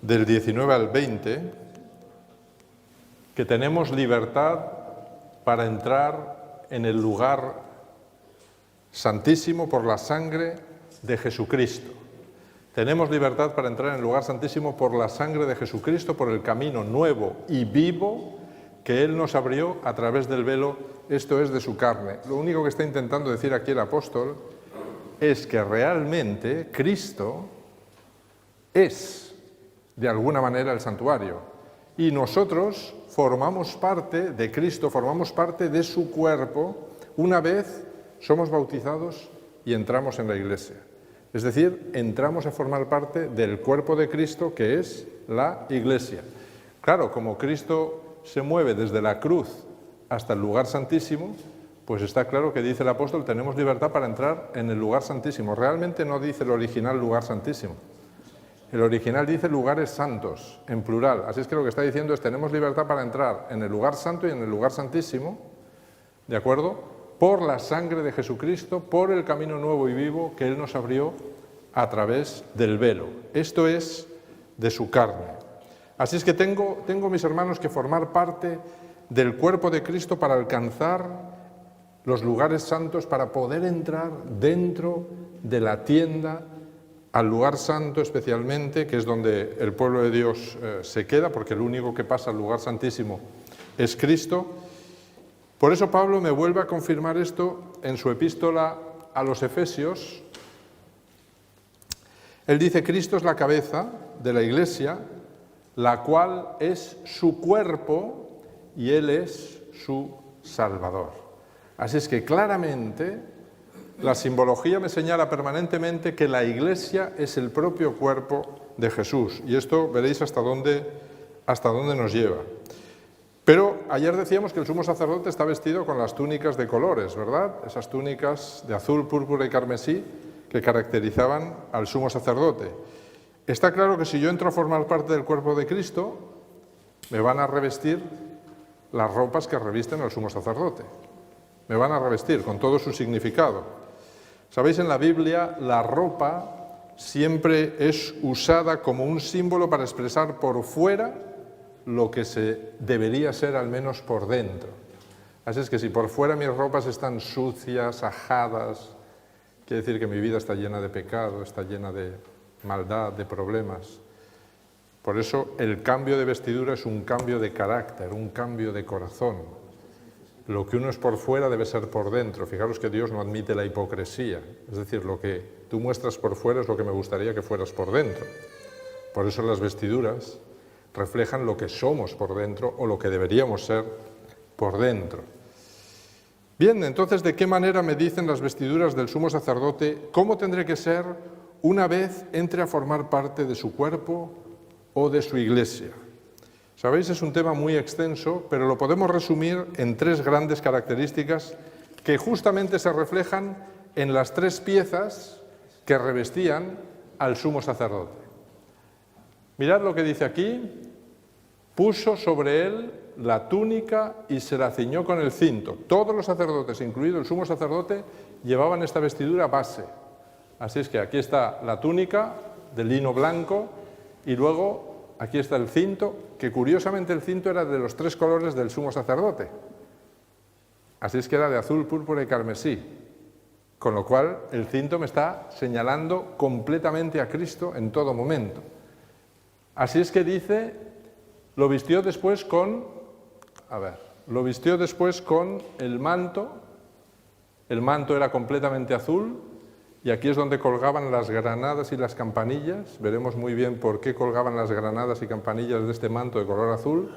del 19 al 20, que tenemos libertad para entrar en el lugar santísimo por la sangre de Jesucristo. Tenemos libertad para entrar en el lugar santísimo por la sangre de Jesucristo, por el camino nuevo y vivo que Él nos abrió a través del velo, esto es, de su carne. Lo único que está intentando decir aquí el apóstol es que realmente Cristo es, de alguna manera, el santuario. Y nosotros formamos parte de Cristo, formamos parte de su cuerpo, una vez somos bautizados y entramos en la Iglesia. Es decir, entramos a formar parte del cuerpo de Cristo, que es la Iglesia. Claro, como Cristo se mueve desde la cruz hasta el lugar santísimo, pues está claro que dice el apóstol, tenemos libertad para entrar en el lugar santísimo. Realmente no dice el original lugar santísimo. El original dice lugares santos, en plural. Así es que lo que está diciendo es, tenemos libertad para entrar en el lugar santo y en el lugar santísimo, ¿de acuerdo?, por la sangre de Jesucristo, por el camino nuevo y vivo que Él nos abrió a través del velo. Esto es de su carne. Así es que tengo, mis hermanos, que formar parte del cuerpo de Cristo para alcanzar los lugares santos, para poder entrar dentro de la tienda, al lugar santo especialmente, que es donde el pueblo de Dios se queda, porque el único que pasa al lugar santísimo es Cristo. Por eso Pablo me vuelve a confirmar esto en su epístola a los Efesios. Él dice, Cristo es la cabeza de la Iglesia, la cual es su cuerpo y Él es su Salvador. Así es que claramente la simbología me señala permanentemente que la Iglesia es el propio cuerpo de Jesús. Y esto veréis hasta dónde nos lleva. Pero ayer decíamos que el sumo sacerdote está vestido con las túnicas de colores, ¿verdad? Esas túnicas de azul, púrpura y carmesí que caracterizaban al sumo sacerdote. Está claro que si yo entro a formar parte del cuerpo de Cristo, me van a revestir las ropas que revisten al sumo sacerdote. Me van a revestir con todo su significado. Sabéis, en la Biblia la ropa siempre es usada como un símbolo para expresar por fuera lo que se debería ser al menos por dentro. Así es que si por fuera mis ropas están sucias, ajadas, quiere decir que mi vida está llena de pecado, está llena de maldad, de problemas. Por eso el cambio de vestidura es un cambio de carácter, un cambio de corazón. Lo que uno es por fuera debe ser por dentro. Fijaros que Dios no admite la hipocresía. Es decir, lo que tú muestras por fuera es lo que me gustaría que fueras por dentro. Por eso las vestiduras reflejan lo que somos por dentro o lo que deberíamos ser por dentro. Bien, entonces, ¿de qué manera me dicen las vestiduras del sumo sacerdote cómo tendré que ser una vez entre a formar parte de su cuerpo o de su iglesia? Sabéis, es un tema muy extenso, pero lo podemos resumir en tres grandes características que justamente se reflejan en las tres piezas que revestían al sumo sacerdote. Mirad lo que dice aquí, puso sobre él la túnica y se la ciñó con el cinto. Todos los sacerdotes, incluido el sumo sacerdote, llevaban esta vestidura base. Así es que aquí está la túnica de lino blanco y luego aquí está el cinto, que curiosamente el cinto era de los tres colores del sumo sacerdote. Así es que era de azul, púrpura y carmesí. Con lo cual el cinto me está señalando completamente a Cristo en todo momento. Así es que dice, lo vistió después con el manto. El manto era completamente azul y aquí es donde colgaban las granadas y las campanillas. Veremos muy bien por qué colgaban las granadas y campanillas de este manto de color azul.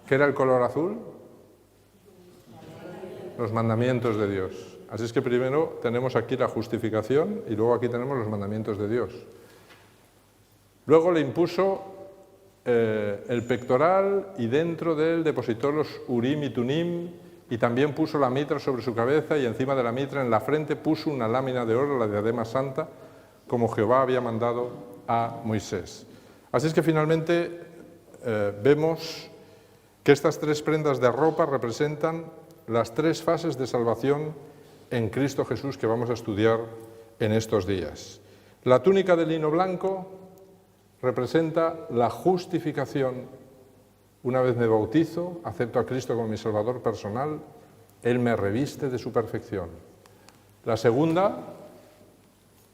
¿Qué era el color azul? Los mandamientos de Dios. Así es que primero tenemos aquí la justificación y luego aquí tenemos los mandamientos de Dios. Luego le impuso el pectoral y dentro de él depositó los Urim y Tumim y también puso la mitra sobre su cabeza y encima de la mitra en la frente puso una lámina de oro, la diadema santa, como Jehová había mandado a Moisés. Así es que finalmente vemos que estas tres prendas de ropa representan las tres fases de salvación en Cristo Jesús que vamos a estudiar en estos días. La túnica de lino blanco representa la justificación. Una vez me bautizo, acepto a Cristo como mi Salvador personal, Él me reviste de su perfección. La segunda,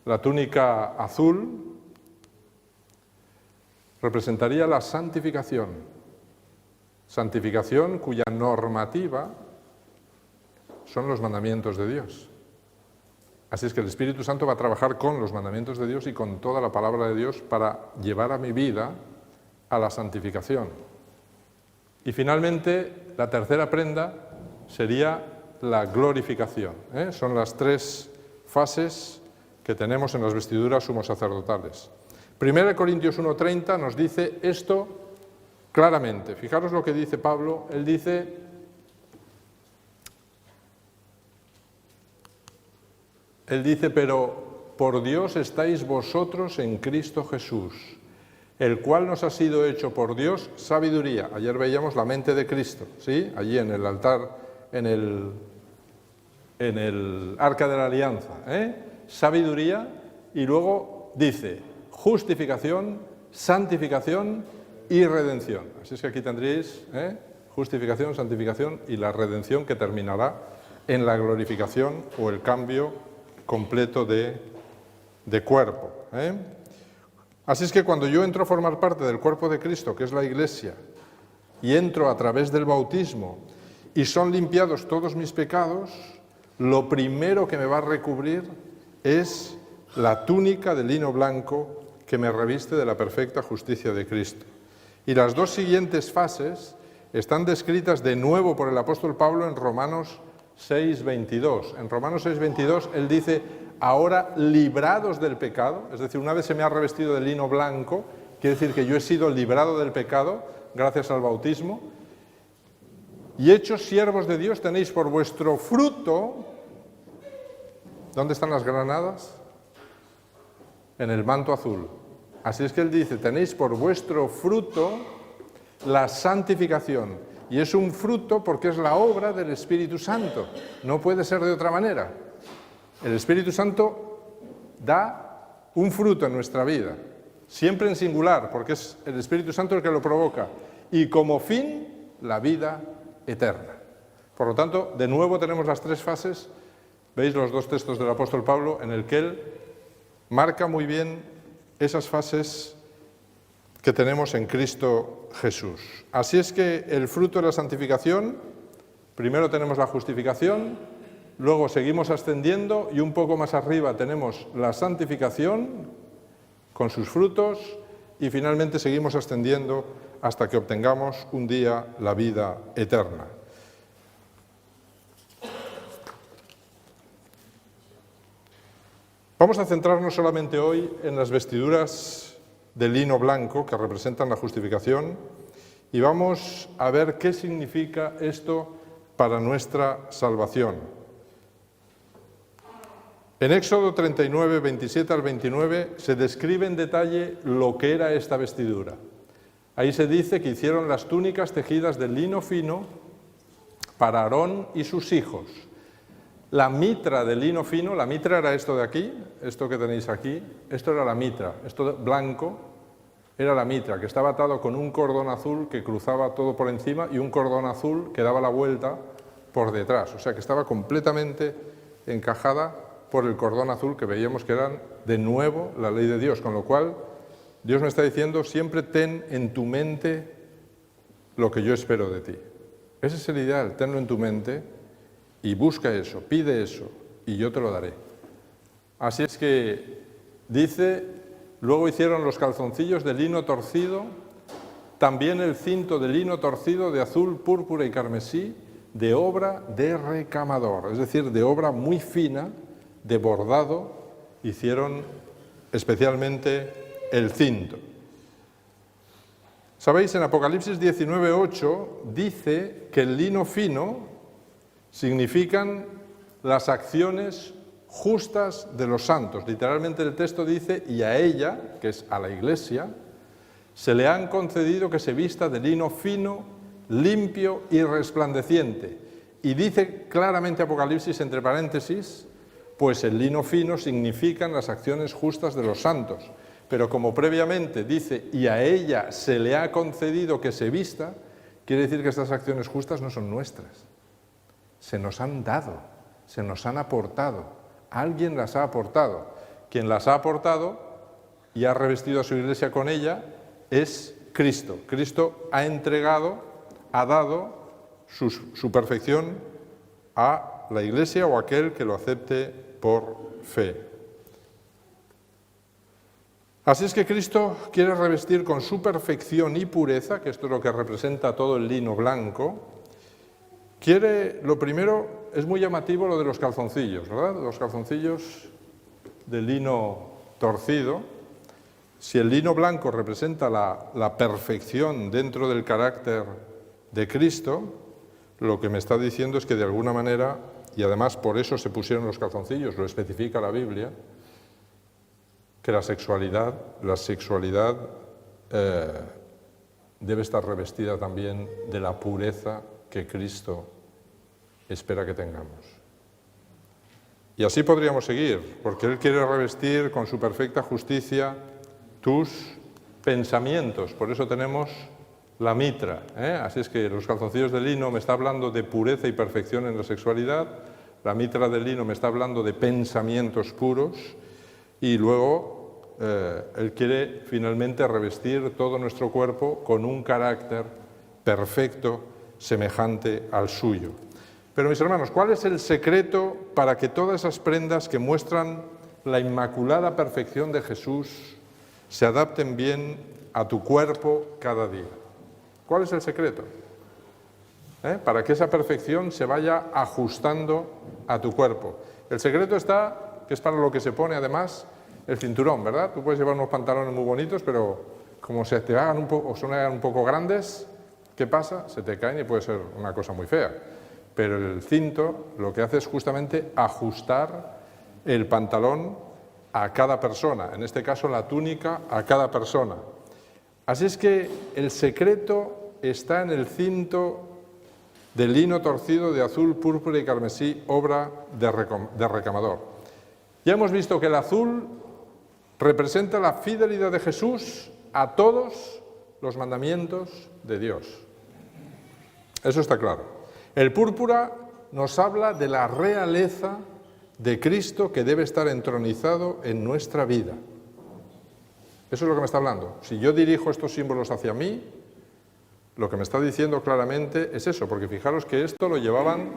la túnica azul, representaría la santificación. Santificación cuya normativa son los mandamientos de Dios. Así es que el Espíritu Santo va a trabajar con los mandamientos de Dios y con toda la palabra de Dios para llevar a mi vida a la santificación. Y finalmente, la tercera prenda sería la glorificación. Son las tres fases que tenemos en las vestiduras sumosacerdotales. 1 Corintios 1:30 nos dice esto claramente. Fijaros lo que dice Pablo. Él dice: pero por Dios estáis vosotros en Cristo Jesús, el cual nos ha sido hecho por Dios sabiduría. Ayer veíamos la mente de Cristo, ¿sí? Allí en el altar, en el arca de la alianza. Sabiduría, y luego dice justificación, santificación y redención. Así es que aquí tendréis justificación, santificación y la redención, que terminará en la glorificación o el cambio completo de cuerpo. Así es que cuando yo entro a formar parte del cuerpo de Cristo, que es la Iglesia, y entro a través del bautismo y son limpiados todos mis pecados, lo primero que me va a recubrir es la túnica de lino blanco que me reviste de la perfecta justicia de Cristo. Y las dos siguientes fases están descritas de nuevo por el apóstol Pablo en Romanos 6:22. En Romanos 6:22 él dice: ahora librados del pecado, es decir, una vez se me ha revestido de lino blanco, quiere decir que yo he sido librado del pecado gracias al bautismo, y hechos siervos de Dios tenéis por vuestro fruto. ¿Dónde están las granadas? En el manto azul. Así es que él dice: tenéis por vuestro fruto la santificación. Y es un fruto porque es la obra del Espíritu Santo. No puede ser de otra manera. El Espíritu Santo da un fruto en nuestra vida, siempre en singular, porque es el Espíritu Santo el que lo provoca. Y como fin, la vida eterna. Por lo tanto, de nuevo tenemos las tres fases. Veis los dos textos del apóstol Pablo en el que él marca muy bien esas fases que tenemos en Cristo Jesús. Así es que el fruto de la santificación, primero tenemos la justificación, luego seguimos ascendiendo y un poco más arriba tenemos la santificación con sus frutos y finalmente seguimos ascendiendo hasta que obtengamos un día la vida eterna. Vamos a centrarnos solamente hoy en las vestiduras de lino blanco que representan la justificación y vamos a ver qué significa esto para nuestra salvación. En Éxodo 39, 27 al 29 se describe en detalle lo que era esta vestidura. Ahí se dice que hicieron las túnicas tejidas de lino fino para Aarón y sus hijos. La mitra de lino fino, la mitra era esto de aquí, esto que tenéis aquí, esto era la mitra, esto blanco era la mitra, que estaba atado con un cordón azul que cruzaba todo por encima y un cordón azul que daba la vuelta por detrás, o sea que estaba completamente encajada por el cordón azul que veíamos que eran de nuevo la ley de Dios, con lo cual Dios me está diciendo: siempre ten en tu mente lo que yo espero de ti. Ese es el ideal, tenlo en tu mente y busca eso, pide eso y yo te lo daré. Así es que dice: luego hicieron los calzoncillos de lino torcido, también el cinto de lino torcido de azul, púrpura y carmesí, de obra de recamador, es decir, de obra muy fina, de bordado, hicieron especialmente el cinto. Sabéis, en Apocalipsis 19:8 dice que el lino fino significan las acciones justas de los santos. Literalmente el texto dice: y a ella, que es a la Iglesia, se le han concedido que se vista de lino fino, limpio y resplandeciente. Y dice claramente Apocalipsis, entre paréntesis, pues el lino fino significan las acciones justas de los santos. Pero como previamente dice, y a ella se le ha concedido que se vista, quiere decir que estas acciones justas no son nuestras. Se nos han dado, se nos han aportado. Alguien las ha aportado. Quien las ha aportado y ha revestido a su iglesia con ella es Cristo. Cristo ha entregado, ha dado su perfección a la iglesia o a aquel que lo acepte por fe. Así es que Cristo quiere revestir con su perfección y pureza, que esto es lo que representa todo el lino blanco. Lo primero, es muy llamativo lo de los calzoncillos, ¿verdad? Los calzoncillos de lino torcido. Si el lino blanco representa la perfección dentro del carácter de Cristo, lo que me está diciendo es que de alguna manera, y además por eso se pusieron los calzoncillos, lo especifica la Biblia, que la sexualidad debe estar revestida también de la pureza que Cristo espera que tengamos. Y así podríamos seguir, porque Él quiere revestir con su perfecta justicia tus pensamientos, por eso tenemos la mitra, Así es que los calzoncillos de lino me está hablando de pureza y perfección en la sexualidad, la mitra de lino me está hablando de pensamientos puros, y luego Él quiere finalmente revestir todo nuestro cuerpo con un carácter perfecto, semejante al suyo. Pero mis hermanos, ¿cuál es el secreto para que todas esas prendas que muestran la inmaculada perfección de Jesús se adapten bien a tu cuerpo cada día? ¿Cuál es el secreto? Para que esa perfección se vaya ajustando a tu cuerpo. El secreto está, que es para lo que se pone además, el cinturón, ¿verdad? Tú puedes llevar unos pantalones muy bonitos, pero como se te hagan o son un poco grandes, ¿qué pasa? Se te caen y puede ser una cosa muy fea. Pero el cinto lo que hace es justamente ajustar el pantalón a cada persona, en este caso la túnica a cada persona. Así es que el secreto está en el cinto de lino torcido de azul, púrpura y carmesí, obra de recamador. Ya hemos visto que el azul representa la fidelidad de Jesús a todos los mandamientos de Dios. Eso está claro. El púrpura nos habla de la realeza de Cristo que debe estar entronizado en nuestra vida. Eso es lo que me está hablando. Si yo dirijo estos símbolos hacia mí, lo que me está diciendo claramente es eso, porque fijaros que esto lo llevaban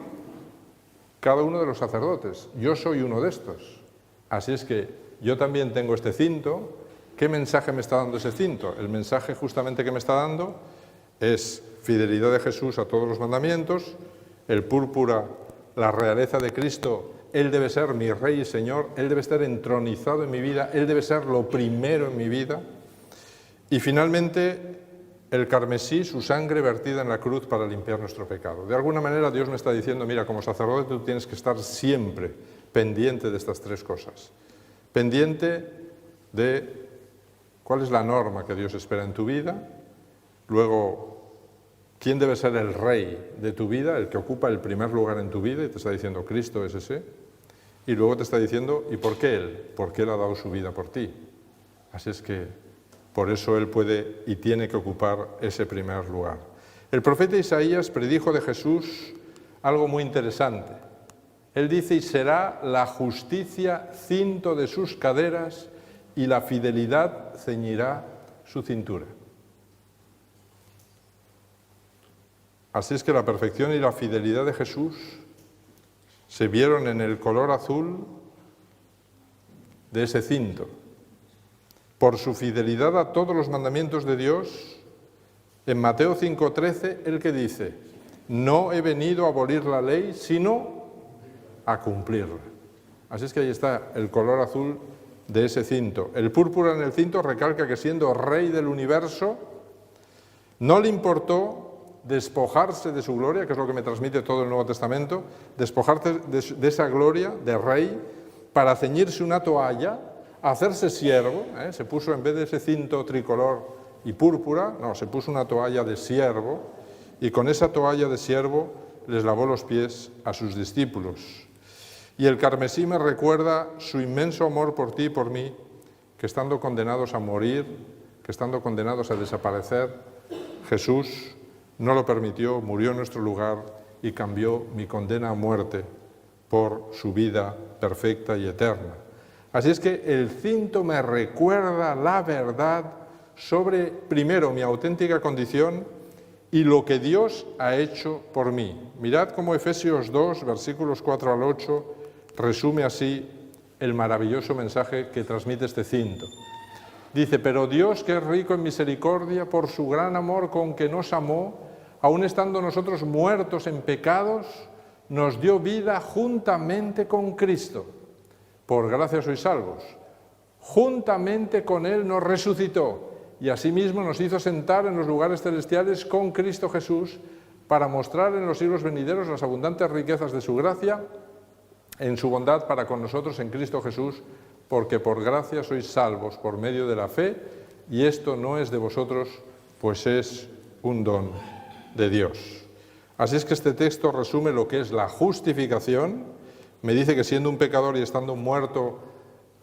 cada uno de los sacerdotes. Yo soy uno de estos. Así es que yo también tengo este cinto. ¿Qué mensaje me está dando ese cinto? El mensaje justamente que me está dando es fidelidad de Jesús a todos los mandamientos, el púrpura, la realeza de Cristo, Él debe ser mi Rey y Señor, Él debe estar entronizado en mi vida, Él debe ser lo primero en mi vida, y finalmente el carmesí, su sangre vertida en la cruz para limpiar nuestro pecado. De alguna manera Dios me está diciendo, mira, como sacerdote tú tienes que estar siempre pendiente de estas tres cosas, pendiente de cuál es la norma que Dios espera en tu vida, luego quién debe ser el rey de tu vida, el que ocupa el primer lugar en tu vida, y te está diciendo Cristo es ese, y luego te está diciendo ¿y por qué Él? Porque Él ha dado su vida por ti. Así es que por eso Él puede y tiene que ocupar ese primer lugar. El profeta Isaías predijo de Jesús algo muy interesante. Él dice, y será la justicia cinto de sus caderas y la fidelidad ceñirá su cintura. Así es que la perfección y la fidelidad de Jesús se vieron en el color azul de ese cinto. Por su fidelidad a todos los mandamientos de Dios, en Mateo 5:13, ¿el que dice? No he venido a abolir la ley, sino a cumplirla. Así es que ahí está el color azul de ese cinto. El púrpura en el cinto recalca que siendo rey del universo, no le importó despojarse de su gloria, que es lo que me transmite todo el Nuevo Testamento, despojarse de esa gloria de rey para ceñirse una toalla, hacerse siervo, se puso en vez de ese cinto tricolor y púrpura, no, se puso una toalla de siervo y con esa toalla de siervo les lavó los pies a sus discípulos. Y el carmesí me recuerda su inmenso amor por ti y por mí, que estando condenados a morir, que estando condenados a desaparecer, Jesús no lo permitió, murió en nuestro lugar y cambió mi condena a muerte por su vida perfecta y eterna. Así es que el cinto me recuerda la verdad sobre, primero, mi auténtica condición y lo que Dios ha hecho por mí. Mirad cómo Efesios 2, versículos 4 al 8, resume así el maravilloso mensaje que transmite este cinto. Dice, pero Dios, que es rico en misericordia, por su gran amor con que nos amó, aun estando nosotros muertos en pecados, nos dio vida juntamente con Cristo. Por gracia sois salvos. Juntamente con Él nos resucitó y asimismo nos hizo sentar en los lugares celestiales con Cristo Jesús para mostrar en los siglos venideros las abundantes riquezas de su gracia en su bondad para con nosotros en Cristo Jesús, porque por gracia sois salvos por medio de la fe, y esto no es de vosotros, pues es un don de Dios. Así es que este texto resume lo que es la justificación. Me dice que siendo un pecador y estando muerto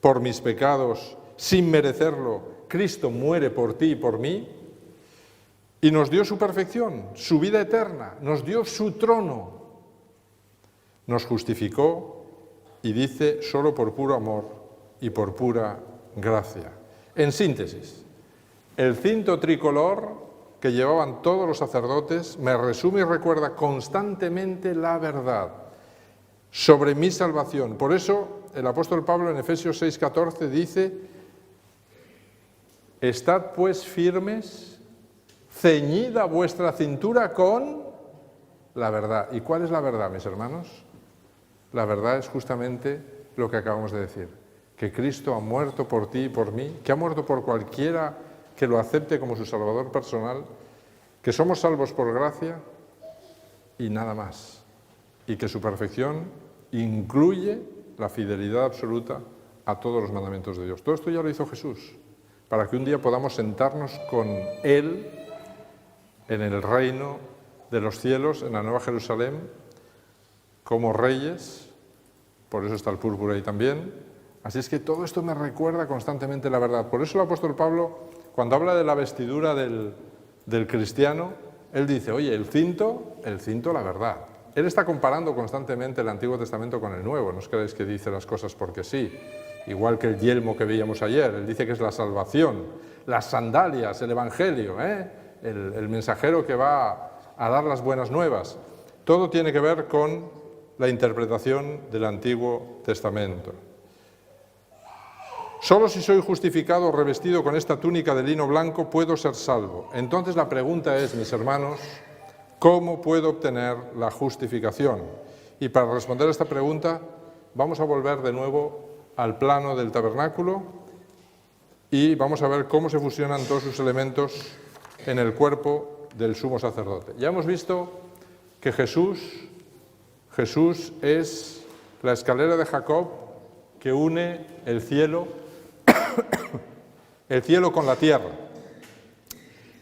por mis pecados, sin merecerlo, Cristo muere por ti y por mí, y nos dio su perfección, su vida eterna, nos dio su trono, nos justificó y dice solo por puro amor y por pura gracia. En síntesis, el cinto tricolor que llevaban todos los sacerdotes me resume y recuerda constantemente la verdad sobre mi salvación. Por eso el apóstol Pablo en Efesios 6:14 dice, estad pues firmes, ceñida vuestra cintura con la verdad. ¿Y cuál es la verdad, mis hermanos? La verdad es justamente lo que acabamos de decir, que Cristo ha muerto por ti y por mí, que ha muerto por cualquiera que lo acepte como su Salvador personal, que somos salvos por gracia y nada más, y que su perfección incluye la fidelidad absoluta a todos los mandamientos de Dios. Todo esto ya lo hizo Jesús, para que un día podamos sentarnos con Él en el reino de los cielos, en la Nueva Jerusalén, como reyes, por eso está el púrpura ahí también. Así es que todo esto me recuerda constantemente la verdad. Por eso el apóstol Pablo, cuando habla de la vestidura del cristiano, él dice, oye, el cinto, la verdad. Él está comparando constantemente el Antiguo Testamento con el Nuevo, no os creáis que dice las cosas porque sí. Igual que el yelmo que veíamos ayer, él dice que es la salvación, las sandalias, el Evangelio, el mensajero que va a dar las buenas nuevas. Todo tiene que ver con la interpretación del Antiguo Testamento. Solo si soy justificado o revestido con esta túnica de lino blanco puedo ser salvo. Entonces la pregunta es, mis hermanos, ¿cómo puedo obtener la justificación? Y para responder a esta pregunta vamos a volver de nuevo al plano del tabernáculo y vamos a ver cómo se fusionan todos sus elementos en el cuerpo del sumo sacerdote. Ya hemos visto que Jesús es la escalera de Jacob que une el cielo con la tierra.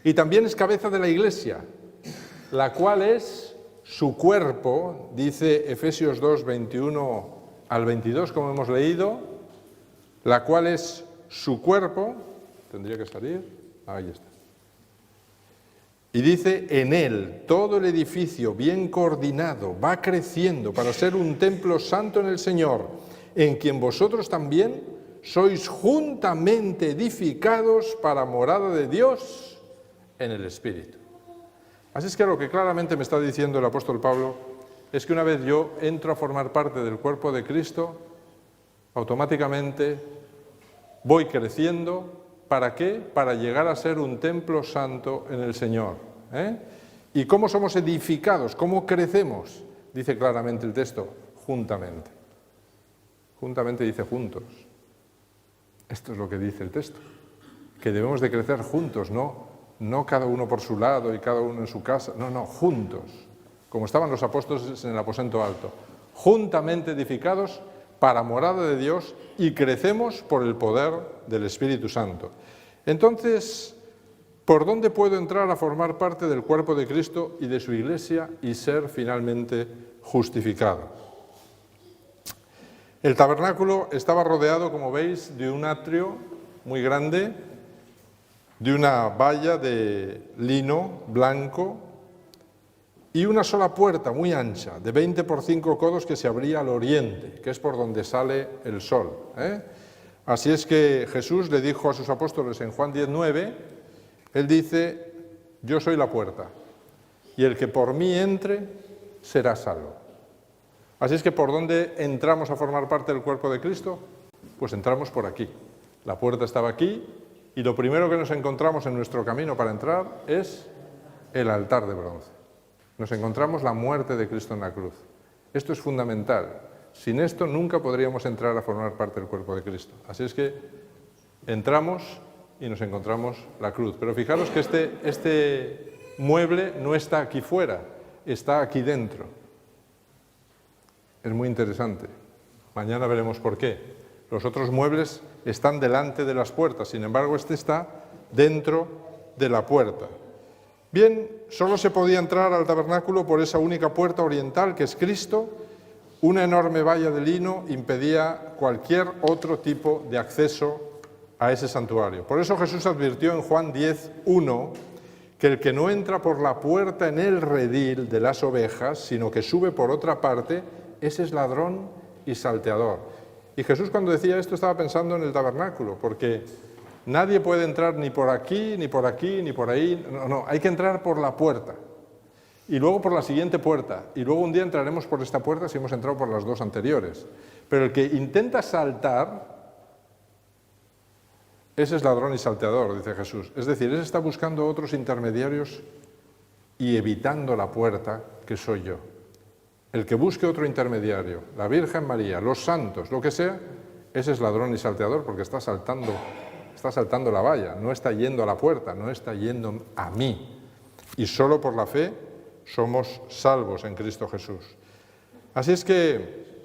Y también es cabeza de la Iglesia, la cual es su cuerpo, dice Efesios 2, 21 al 22, como hemos leído, la cual es su cuerpo, tendría que salir, ahí está. Y dice, en él todo el edificio bien coordinado va creciendo para ser un templo santo en el Señor, en quien vosotros también sois juntamente edificados para morada de Dios en el Espíritu. Así es que lo que claramente me está diciendo el apóstol Pablo es que una vez yo entro a formar parte del cuerpo de Cristo, automáticamente voy creciendo. ¿Para qué? Para llegar a ser un templo santo en el Señor. ¿Y cómo somos edificados? ¿Cómo crecemos? Dice claramente el texto, juntamente. Juntamente dice juntos. Esto es lo que dice el texto, que debemos de crecer juntos, no cada uno por su lado y cada uno en su casa, no, juntos, como estaban los apóstoles en el aposento alto, juntamente edificados para morada de Dios y crecemos por el poder del Espíritu Santo. Entonces, ¿por dónde puedo entrar a formar parte del cuerpo de Cristo y de su Iglesia y ser finalmente justificado? El tabernáculo estaba rodeado, como veis, de un atrio muy grande, de una valla de lino blanco y una sola puerta muy ancha, de 20 por 5 codos, que se abría al oriente, que es por donde sale el sol. Así es que Jesús le dijo a sus apóstoles en Juan 10:9, él dice: yo soy la puerta, y el que por mí entre será salvo. Así es que ¿por dónde entramos a formar parte del cuerpo de Cristo? Pues entramos por aquí. La puerta estaba aquí, y lo primero que nos encontramos en nuestro camino para entrar es el altar de bronce. Nos encontramos la muerte de Cristo en la cruz. Esto es fundamental. Sin esto nunca podríamos entrar a formar parte del cuerpo de Cristo. Así es que entramos y nos encontramos la cruz. Pero fijaros que este mueble no está aquí fuera, está aquí dentro. Es muy interesante. Mañana veremos por qué. Los otros muebles están delante de las puertas, sin embargo este está dentro de la puerta. Bien, solo se podía entrar al tabernáculo por esa única puerta oriental, que es Cristo. Una enorme valla de lino impedía cualquier otro tipo de acceso a ese santuario. Por eso Jesús advirtió en Juan 10:1 que el que no entra por la puerta en el redil de las ovejas, sino que sube por otra parte, ese es ladrón y salteador. Y Jesús, cuando decía esto, estaba pensando en el tabernáculo, porque nadie puede entrar ni por aquí, ni por aquí, ni por ahí. No, hay que entrar por la puerta. Y luego por la siguiente puerta. Y luego un día entraremos por esta puerta si hemos entrado por las dos anteriores. Pero el que intenta saltar, ese es ladrón y salteador, dice Jesús. Es decir, ese está buscando otros intermediarios y evitando la puerta, que soy yo. El que busque otro intermediario, la Virgen María, los santos, lo que sea, ese es ladrón y salteador, porque está saltando la valla, no está yendo a la puerta, no está yendo a mí. Y solo por la fe somos salvos en Cristo Jesús. Así es que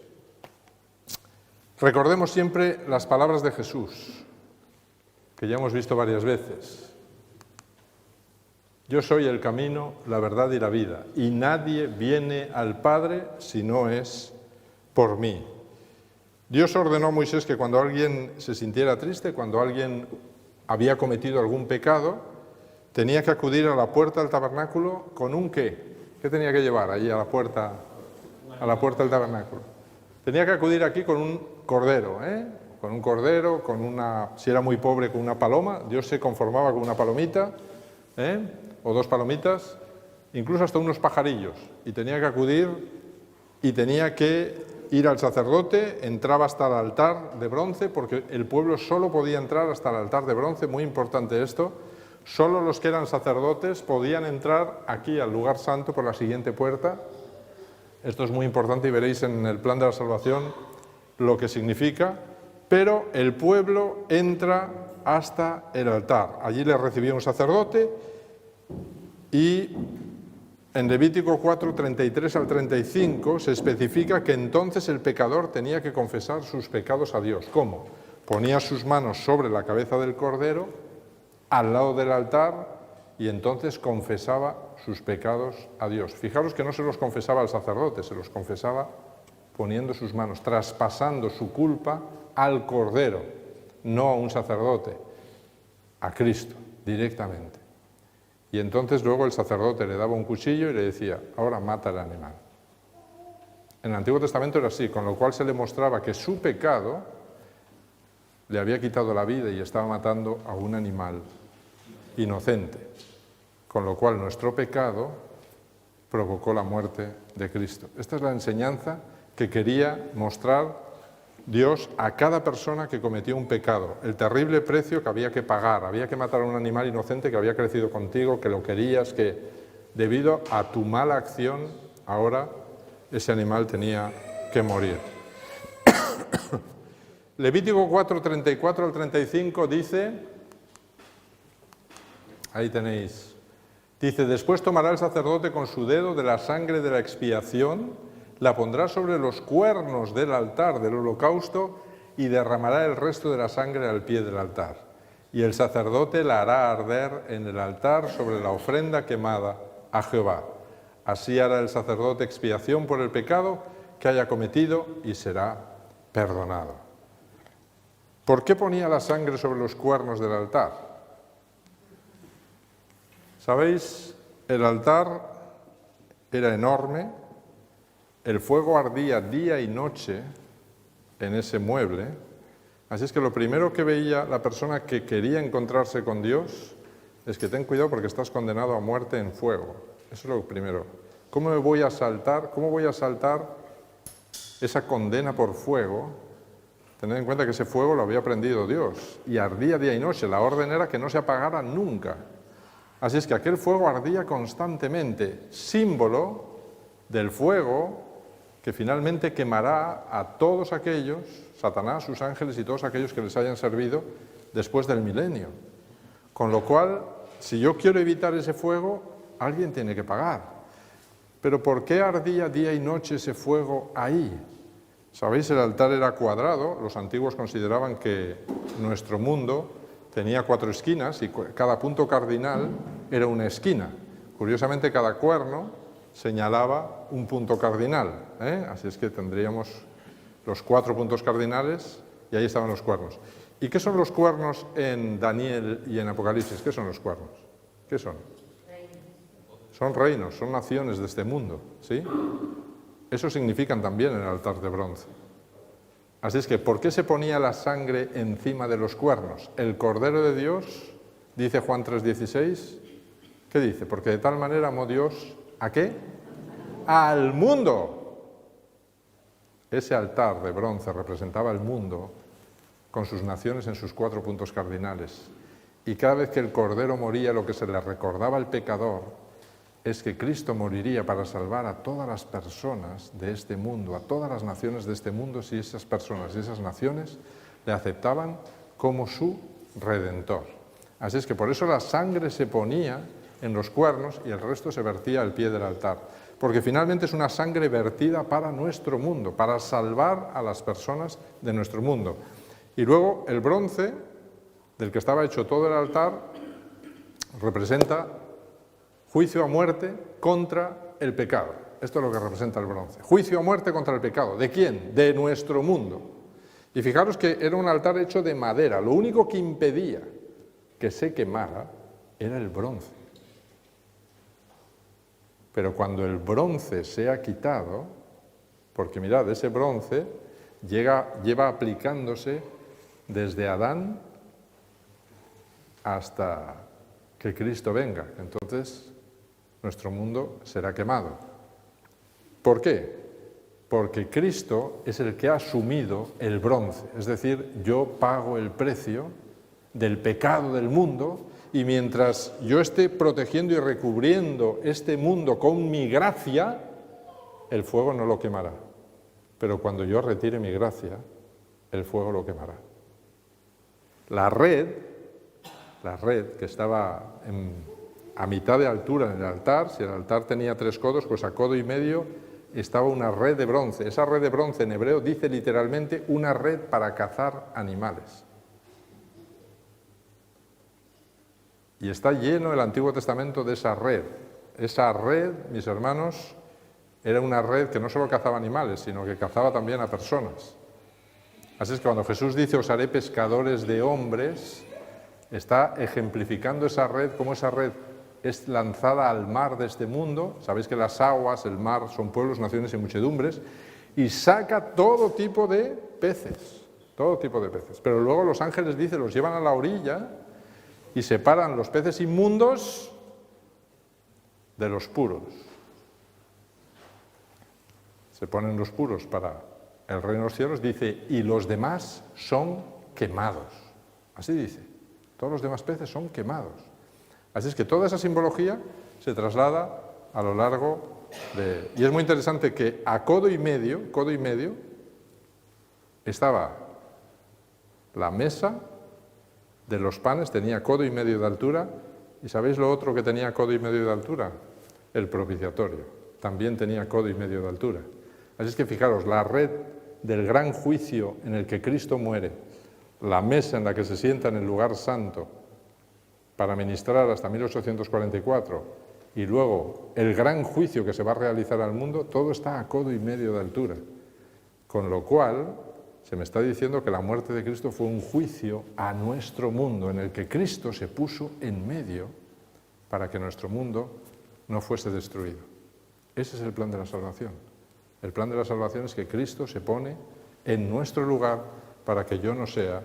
recordemos siempre las palabras de Jesús, que ya hemos visto varias veces. Yo soy el camino, la verdad y la vida, y nadie viene al Padre si no es por mí. Dios ordenó a Moisés que cuando alguien se sintiera triste, cuando alguien había cometido algún pecado, tenía que acudir a la puerta del tabernáculo con un ¿qué? ¿Qué tenía que llevar allí a la puerta del tabernáculo? Tenía que acudir aquí con un cordero, con un cordero, si era muy pobre, con una paloma. Dios se conformaba con una palomita, o dos palomitas, incluso hasta unos pajarillos. Y tenía que acudir y tenía que ir al sacerdote, entraba hasta el altar de bronce, porque el pueblo solo podía entrar hasta el altar de bronce, muy importante esto. Solo los que eran sacerdotes podían entrar aquí al lugar santo por la siguiente puerta. Esto es muy importante y veréis en el plan de la salvación lo que significa. Pero el pueblo entra hasta el altar. Allí le recibía un sacerdote y en Levítico 4, 33 al 35 se especifica que entonces el pecador tenía que confesar sus pecados a Dios. ¿Cómo? Ponía sus manos sobre la cabeza del cordero, al lado del altar, y entonces confesaba sus pecados a Dios. Fijaros que no se los confesaba al sacerdote, se los confesaba poniendo sus manos, traspasando su culpa al cordero, no a un sacerdote, a Cristo, directamente. Y entonces luego el sacerdote le daba un cuchillo y le decía: ahora mata al animal. En el Antiguo Testamento era así, con lo cual se le mostraba que su pecado le había quitado la vida y estaba matando a un animal inocente, con lo cual nuestro pecado provocó la muerte de Cristo. Esta es la enseñanza que quería mostrar Dios a cada persona que cometió un pecado, el terrible precio que había que pagar. Había que matar a un animal inocente que había crecido contigo, que lo querías, que debido a tu mala acción ahora ese animal tenía que morir. Levítico 4, 34 al 35 dice, ahí tenéis, dice: después tomará el sacerdote con su dedo de la sangre de la expiación, la pondrá sobre los cuernos del altar del holocausto y derramará el resto de la sangre al pie del altar. Y el sacerdote la hará arder en el altar sobre la ofrenda quemada a Jehová. Así hará el sacerdote expiación por el pecado que haya cometido y será perdonado. ¿Por qué ponía la sangre sobre los cuernos del altar? ¿Sabéis? El altar era enorme, el fuego ardía día y noche en ese mueble, así es que lo primero que veía la persona que quería encontrarse con Dios es que ten cuidado porque estás condenado a muerte en fuego. Eso es lo primero. ¿Cómo me voy a saltar? ¿Cómo voy a saltar esa condena por fuego? Tened en cuenta que ese fuego lo había prendido Dios y ardía día y noche. La orden era que no se apagara nunca. Así es que aquel fuego ardía constantemente, símbolo del fuego que finalmente quemará a todos aquellos, Satanás, sus ángeles y todos aquellos que les hayan servido después del milenio. Con lo cual, si yo quiero evitar ese fuego, alguien tiene que pagar. Pero ¿por qué ardía día y noche ese fuego ahí? Sabéis, el altar era cuadrado, los antiguos consideraban que nuestro mundo tenía 4 esquinas y cada punto cardinal era una esquina. Curiosamente, cada cuerno señalaba un punto cardinal, así es que tendríamos los 4 puntos cardinales y ahí estaban los cuernos. ¿Y qué son los cuernos en Daniel y en Apocalipsis? ¿Qué son los cuernos? ¿Qué son? Son reinos, son naciones de este mundo, ¿sí? Eso significan también en el altar de bronce. Así es que, ¿por qué se ponía la sangre encima de los cuernos? El Cordero de Dios, dice Juan 3,16, ¿qué dice? Porque de tal manera amó Dios, ¿a qué? ¡Al mundo! Ese altar de bronce representaba el mundo con sus naciones en sus 4 puntos cardinales. Y cada vez que el Cordero moría, lo que se le recordaba al pecador es que Cristo moriría para salvar a todas las personas de este mundo, a todas las naciones de este mundo, si esas personas y esas naciones le aceptaban como su Redentor. Así es que por eso la sangre se ponía en los cuernos y el resto se vertía al pie del altar, porque finalmente es una sangre vertida para nuestro mundo, para salvar a las personas de nuestro mundo. Y luego el bronce, del que estaba hecho todo el altar, representa juicio a muerte contra el pecado. Esto es lo que representa el bronce. Juicio a muerte contra el pecado. ¿De quién? De nuestro mundo. Y fijaros que era un altar hecho de madera. Lo único que impedía que se quemara era el bronce. Pero cuando el bronce se ha quitado, porque mirad, ese bronce lleva aplicándose desde Adán hasta que Cristo venga. Entonces, nuestro mundo será quemado. ¿Por qué? Porque Cristo es el que ha asumido el bronce, es decir, yo pago el precio del pecado del mundo y mientras yo esté protegiendo y recubriendo este mundo con mi gracia, el fuego no lo quemará. Pero cuando yo retire mi gracia, el fuego lo quemará. La red que estaba a mitad de altura en el altar, si el altar tenía 3 codos, pues a codo y medio estaba una red de bronce. Esa red de bronce en hebreo dice literalmente una red para cazar animales. Y está lleno el Antiguo Testamento de esa red. Esa red, mis hermanos, era una red que no solo cazaba animales, sino que cazaba también a personas. Así es que cuando Jesús dice, os haré pescadores de hombres, está ejemplificando esa red, como esa red es lanzada al mar de este mundo. Sabéis que las aguas, el mar, son pueblos, naciones y muchedumbres, y saca todo tipo de peces, todo tipo de peces. Pero luego los ángeles, dice, los llevan a la orilla y separan los peces inmundos de los puros. Se ponen los puros para el reino de los cielos, dice, y los demás son quemados. Así dice, todos los demás peces son quemados. Así es que toda esa simbología se traslada a lo largo de... Y es muy interesante que a codo y medio, estaba la mesa de los panes, tenía codo y medio de altura, y ¿sabéis lo otro que tenía codo y medio de altura? El propiciatorio, también tenía codo y medio de altura. Así es que fijaros, la red del gran juicio en el que Cristo muere, la mesa en la que se sienta en el lugar santo para ministrar hasta 1844, y luego el gran juicio que se va a realizar al mundo, todo está a codo y medio de altura. Con lo cual, Se me está diciendo que la muerte de Cristo fue un juicio a nuestro mundo, en el que Cristo se puso en medio para que nuestro mundo no fuese destruido. Ese es el plan de la salvación. El plan de la salvación es que Cristo se pone en nuestro lugar para que yo no sea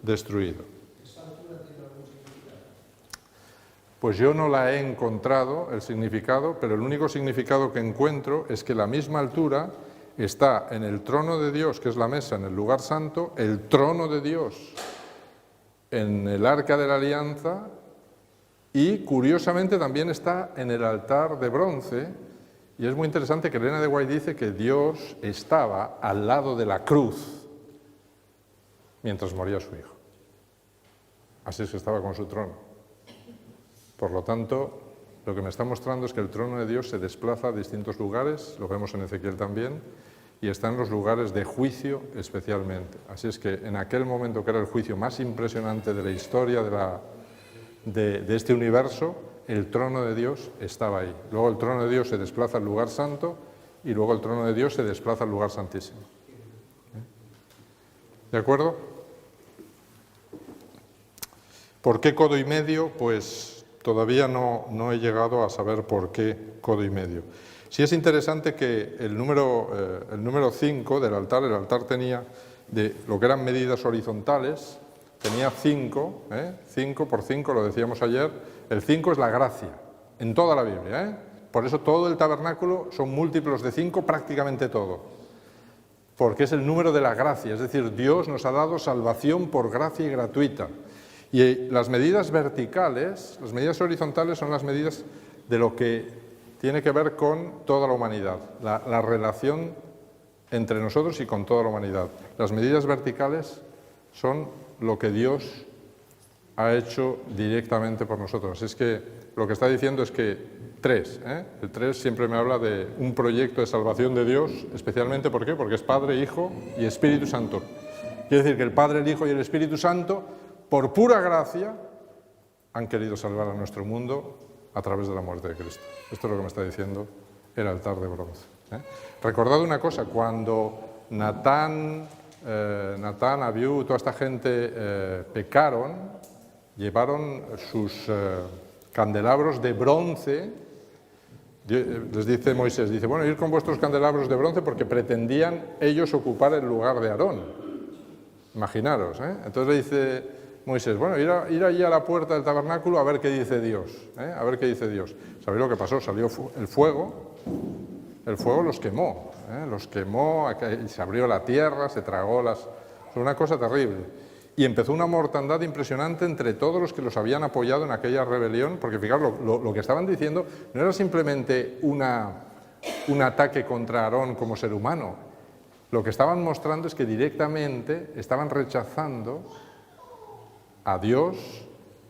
destruido. ¿Esa altura tiene algún significado? Pues yo no la he encontrado, el significado, pero el único significado que encuentro es que la misma altura está en el trono de Dios, que es la mesa, en el lugar santo, el trono de Dios en el arca de la alianza, y curiosamente también está en el altar de bronce. Y es muy interesante que Elena de White dice que Dios estaba al lado de la cruz mientras moría su hijo. Así es que estaba con su trono. Por lo tanto, lo que me está mostrando es que el trono de Dios se desplaza a distintos lugares, lo vemos en Ezequiel también, y está en los lugares de juicio especialmente. Así es que en aquel momento, que era el juicio más impresionante de la historia de este universo, el trono de Dios estaba ahí. Luego el trono de Dios se desplaza al lugar santo y luego el trono de Dios se desplaza al lugar santísimo. ¿De acuerdo? ¿Por qué codo y medio? Pues todavía no he llegado a saber por qué codo y medio. Sí es interesante que el número 5 del altar, el altar tenía, de lo que eran medidas horizontales, tenía 5, 5 por 5, lo decíamos ayer. El 5 es la gracia, en toda la Biblia. Por eso todo el tabernáculo son múltiplos de 5, prácticamente todo. Porque es el número de la gracia, es decir, Dios nos ha dado salvación por gracia y gratuita. Y las medidas verticales, las medidas horizontales son las medidas de lo que tiene que ver con toda la humanidad, la relación entre nosotros y con toda la humanidad. Las medidas verticales son lo que Dios ha hecho directamente por nosotros. Es que lo que está diciendo es que el 3 siempre me habla de un proyecto de salvación de Dios, especialmente, ¿por qué? Porque es Padre, Hijo y Espíritu Santo. Quiere decir que el Padre, el Hijo y el Espíritu Santo, por pura gracia, han querido salvar a nuestro mundo a través de la muerte de Cristo. Esto es lo que me está diciendo el altar de bronce. Recordad una cosa, cuando Natán, Abiú, toda esta gente pecaron, llevaron sus candelabros de bronce. Les dice Moisés, dice, bueno, ir con vuestros candelabros de bronce porque pretendían ellos ocupar el lugar de Aarón. Imaginaros, Entonces le dice Moisés, bueno, ir allí a la puerta del tabernáculo a ver qué dice Dios, a ver qué dice Dios. ¿Sabéis lo que pasó? Salió el fuego los quemó, se abrió la tierra, se tragó fue una cosa terrible. Y empezó una mortandad impresionante entre todos los que los habían apoyado en aquella rebelión, porque fijaros, lo que estaban diciendo no era simplemente un ataque contra Aarón como ser humano. Lo que estaban mostrando es que directamente estaban rechazando a Dios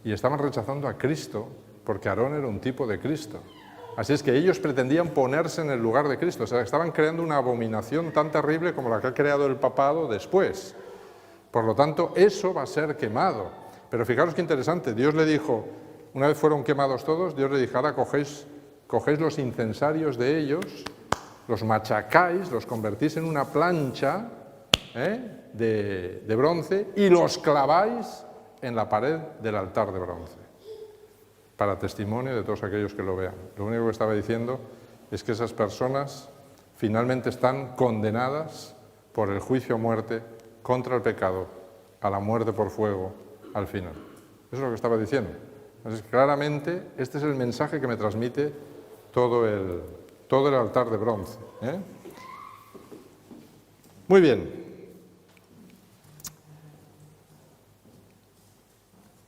y estaban rechazando a Cristo, porque Aarón era un tipo de Cristo. Así es que ellos pretendían ponerse en el lugar de Cristo, o sea, estaban creando una abominación tan terrible como la que ha creado el papado después. Por lo tanto, eso va a ser quemado. Pero fijaros qué interesante, Dios le dijo, una vez fueron quemados todos, Dios le dijo, ahora cogéis los incensarios de ellos, los machacáis, los convertís en una plancha de bronce y los claváis en la pared del altar de bronce, para testimonio de todos aquellos que lo vean. Lo único que estaba diciendo es que esas personas finalmente están condenadas por el juicio a muerte contra el pecado, a la muerte por fuego al final. Eso es lo que estaba diciendo. Entonces, claramente, este es el mensaje que me transmite todo el altar de bronce. Muy bien.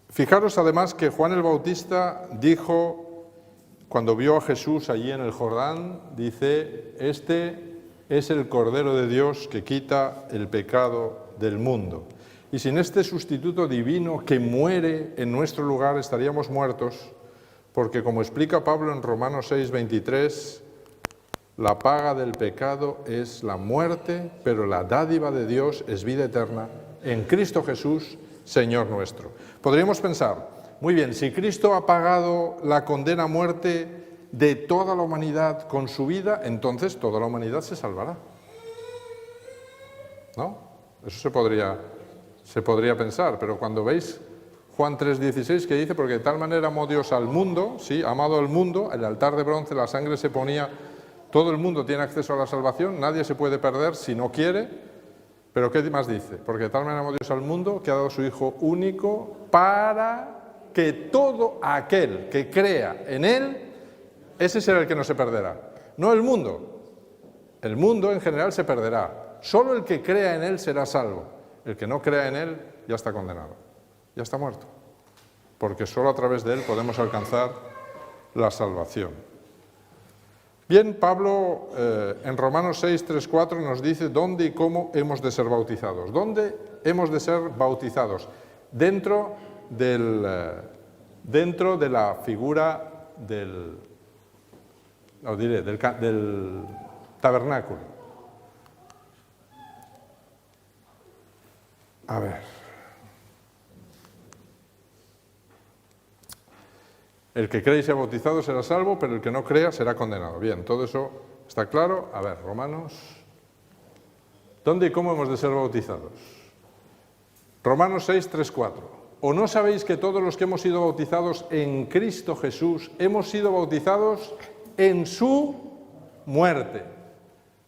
Fijaros además que Juan el Bautista dijo, cuando vio a Jesús allí en el Jordán, dice, este es el Cordero de Dios que quita el pecado del mundo. Y sin este sustituto divino que muere en nuestro lugar estaríamos muertos, porque como explica Pablo en Romanos 6:23, la paga del pecado es la muerte, pero la dádiva de Dios es vida eterna en Cristo Jesús, Señor nuestro. Podríamos pensar, muy bien, si Cristo ha pagado la condena a muerte de toda la humanidad con su vida, entonces toda la humanidad se salvará. ¿No? Eso se podría pensar, pero cuando veis Juan 3,16 que dice, porque de tal manera amó Dios al mundo, sí, ha amado al mundo, el altar de bronce, la sangre se ponía, todo el mundo tiene acceso a la salvación, nadie se puede perder si no quiere, pero ¿qué más dice? Porque de tal manera amó Dios al mundo que ha dado a su Hijo único para que todo aquel que crea en Él, ese será el que no se perderá, no el mundo. El mundo en general se perderá, solo el que crea en Él será salvo, el que no crea en Él ya está condenado, ya está muerto, porque solo a través de Él podemos alcanzar la salvación. Bien, Pablo en Romanos 6, 3, 4 nos dice dónde y cómo hemos de ser bautizados. ¿Dónde hemos de ser bautizados? Dentro de la figura del tabernáculo. A ver. El que cree y sea bautizado será salvo, pero el que no crea será condenado. Bien, todo eso está claro. A ver, Romanos. ¿Dónde y cómo hemos de ser bautizados? Romanos 6, 3, 4. ¿O no sabéis que todos los que hemos sido bautizados en Cristo Jesús hemos sido bautizados en su muerte?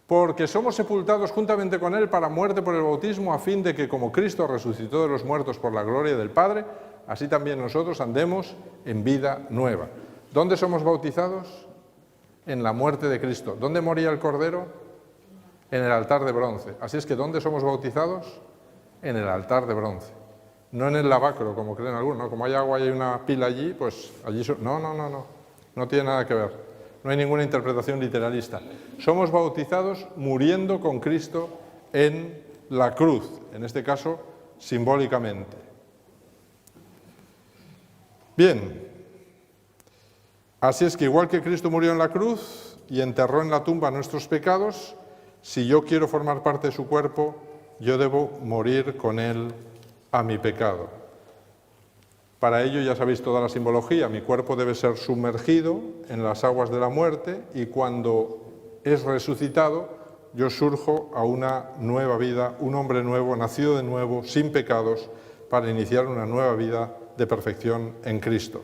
Porque somos sepultados juntamente con Él para muerte por el bautismo, a fin de que como Cristo resucitó de los muertos por la gloria del Padre, así también nosotros andemos en vida nueva. ¿Dónde somos bautizados? En la muerte de Cristo. ¿Dónde moría el Cordero? En el altar de bronce. Así es que ¿dónde somos bautizados? En el altar de bronce. No en el lavacro, como creen algunos, ¿no? Como hay agua y hay una pila allí, pues allí... No tiene nada que ver. No hay ninguna interpretación literalista. Somos bautizados muriendo con Cristo en la cruz, en este caso simbólicamente. Bien, así es que igual que Cristo murió en la cruz y enterró en la tumba nuestros pecados, si yo quiero formar parte de su cuerpo, yo debo morir con Él a mi pecado. Para ello ya sabéis toda la simbología, mi cuerpo debe ser sumergido en las aguas de la muerte y cuando es resucitado yo surjo a una nueva vida, un hombre nuevo, nacido de nuevo, sin pecados, para iniciar una nueva vida de perfección en Cristo.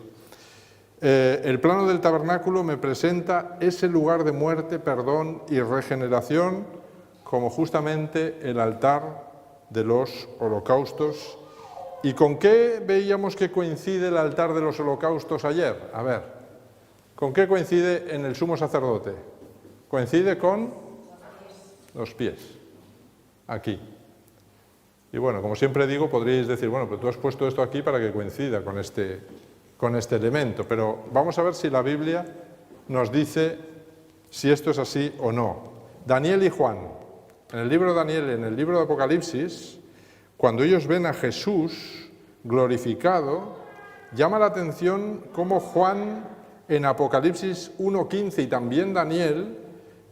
El plano del tabernáculo me presenta ese lugar de muerte, perdón y regeneración como justamente el altar de los holocaustos. ¿Y con qué veíamos que coincide el altar de los holocaustos ayer? A ver, ¿con qué coincide en el sumo sacerdote? Coincide con los pies, aquí. Y bueno, como siempre digo, podríais decir, bueno, pero tú has puesto esto aquí para que coincida con este elemento, pero vamos a ver si la Biblia nos dice si esto es así o no. Daniel y Juan, en el libro de Daniel y en el libro de Apocalipsis, cuando ellos ven a Jesús glorificado, llama la atención cómo Juan en Apocalipsis 1:15 y también Daniel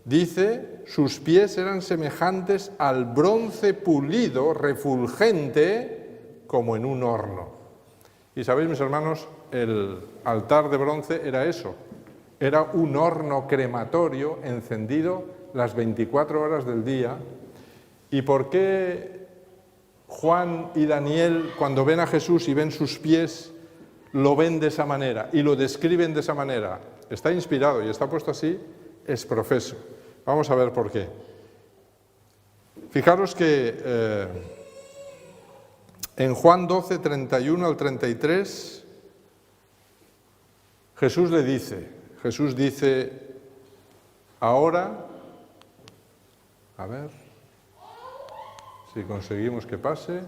dice, sus pies eran semejantes al bronce pulido, refulgente, como en un horno. Y sabéis, mis hermanos, el altar de bronce era eso, era un horno crematorio encendido las 24 horas del día. ¿Y por qué Juan y Daniel, cuando ven a Jesús y ven sus pies, lo ven de esa manera y lo describen de esa manera? Está inspirado y está puesto así, es profeso. Vamos a ver por qué. Fijaros que en Juan 12, 31 al 33, Jesús dice, ahora, a ver, si conseguimos que pase.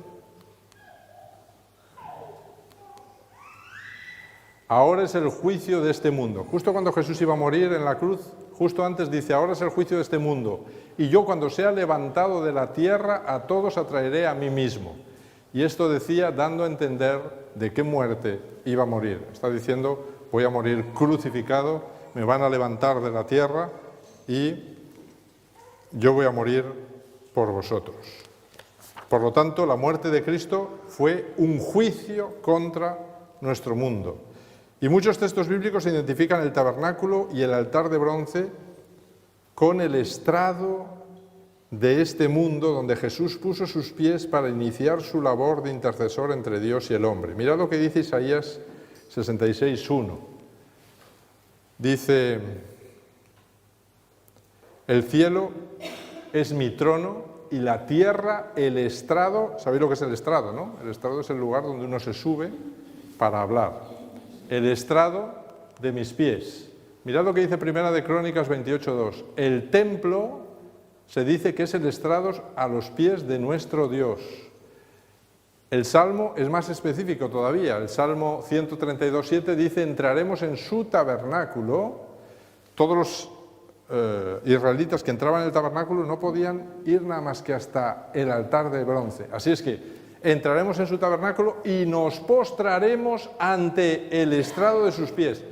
Ahora es el juicio de este mundo. Justo cuando Jesús iba a morir en la cruz, justo antes dice, ahora es el juicio de este mundo. Y yo cuando sea levantado de la tierra, a todos atraeré a mí mismo. Y esto decía dando a entender de qué muerte iba a morir. Está diciendo, voy a morir crucificado, me van a levantar de la tierra y yo voy a morir por vosotros. Por lo tanto, la muerte de Cristo fue un juicio contra nuestro mundo. Y muchos textos bíblicos identifican el tabernáculo y el altar de bronce con el estrado de este mundo donde Jesús puso sus pies para iniciar su labor de intercesor entre Dios y el hombre. Mirad lo que dice Isaías 66:1. Dice: el cielo es mi trono y la tierra el estrado. ¿Sabéis lo que es el estrado, no? El estrado es el lugar donde uno se sube para hablar. El estrado de mis pies. Mirad lo que dice Primera de Crónicas 28:2. El templo se dice que es el estrado a los pies de nuestro Dios. El Salmo es más específico todavía. El Salmo 132:7 dice: entraremos en su tabernáculo. Todos los israelitas que entraban en el tabernáculo no podían ir nada más que hasta el altar de bronce. Así es que entraremos en su tabernáculo y nos postraremos ante el estrado de sus pies.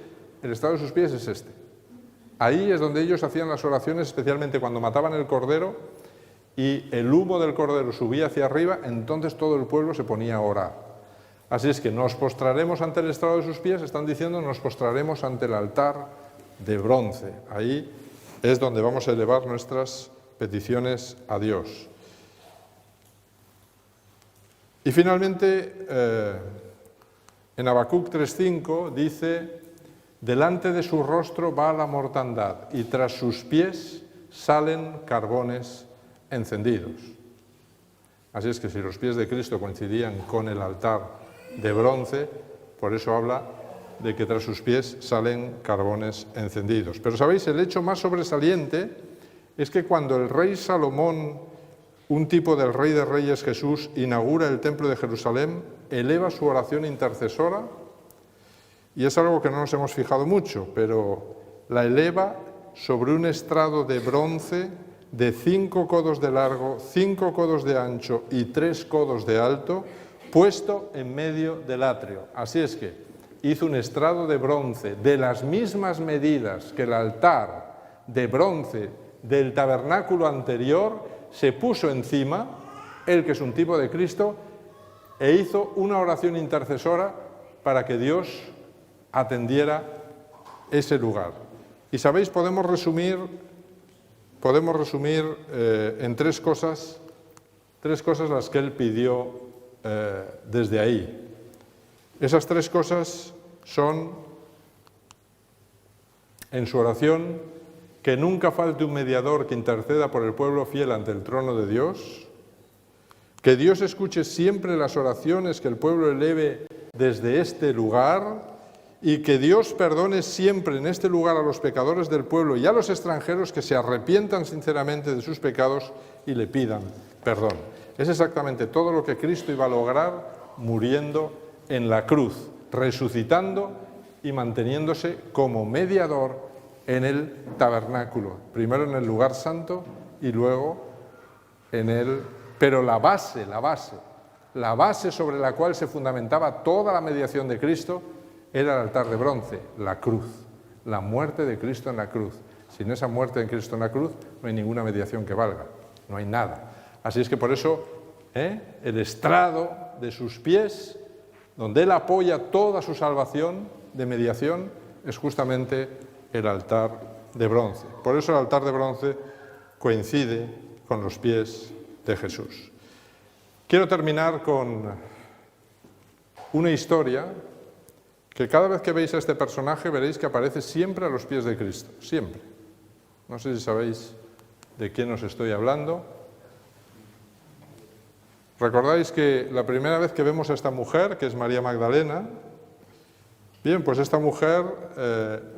El estrado de sus pies es este. Ahí es donde ellos hacían las oraciones, especialmente cuando mataban el cordero y el humo del cordero subía hacia arriba, entonces todo el pueblo se ponía a orar. Así es que nos postraremos ante el estrado de sus pies, están diciendo, nos postraremos ante el altar de bronce. Ahí es donde vamos a elevar nuestras peticiones a Dios. Y finalmente, en Habacuc 3:5 dice: delante de su rostro va la mortandad y tras sus pies salen carbones encendidos. Así es que si los pies de Cristo coincidían con el altar de bronce, por eso habla de que tras sus pies salen carbones encendidos. Pero sabéis, el hecho más sobresaliente es que cuando el rey Salomón, un tipo del Rey de Reyes Jesús, inaugura el templo de Jerusalén, eleva su oración intercesora. Y es algo que no nos hemos fijado mucho, pero la eleva sobre un estrado de bronce de 5 codos de largo, 5 codos de ancho y 3 codos de alto, puesto en medio del atrio. Así es que hizo un estrado de bronce de las mismas medidas que el altar de bronce del tabernáculo anterior, se puso encima, él que es un tipo de Cristo, e hizo una oración intercesora para que Dios atendiera ese lugar. Y sabéis, podemos resumir en tres cosas las que él pidió desde ahí. Esas tres cosas son, en su oración, que nunca falte un mediador que interceda por el pueblo fiel ante el trono de Dios, que Dios escuche siempre las oraciones que el pueblo eleve desde este lugar, y que Dios perdone siempre en este lugar a los pecadores del pueblo y a los extranjeros que se arrepientan sinceramente de sus pecados y le pidan perdón. Es exactamente todo lo que Cristo iba a lograr muriendo en la cruz, resucitando y manteniéndose como mediador en el tabernáculo, primero en el lugar santo y luego en el... Pero la base sobre la cual se fundamentaba toda la mediación de Cristo era el altar de bronce, la cruz, la muerte de Cristo en la cruz. Sin esa muerte de Cristo en la cruz no hay ninguna mediación que valga, no hay nada. Así es que por eso el estrado de sus pies, donde él apoya toda su salvación de mediación, es justamente el altar de bronce. Por eso el altar de bronce coincide con los pies de Jesús. Quiero terminar con una historia que cada vez que veis a este personaje veréis que aparece siempre a los pies de Cristo, siempre. No sé si sabéis de quién os estoy hablando. ¿Recordáis que la primera vez que vemos a esta mujer, que es María Magdalena? Bien, pues esta mujer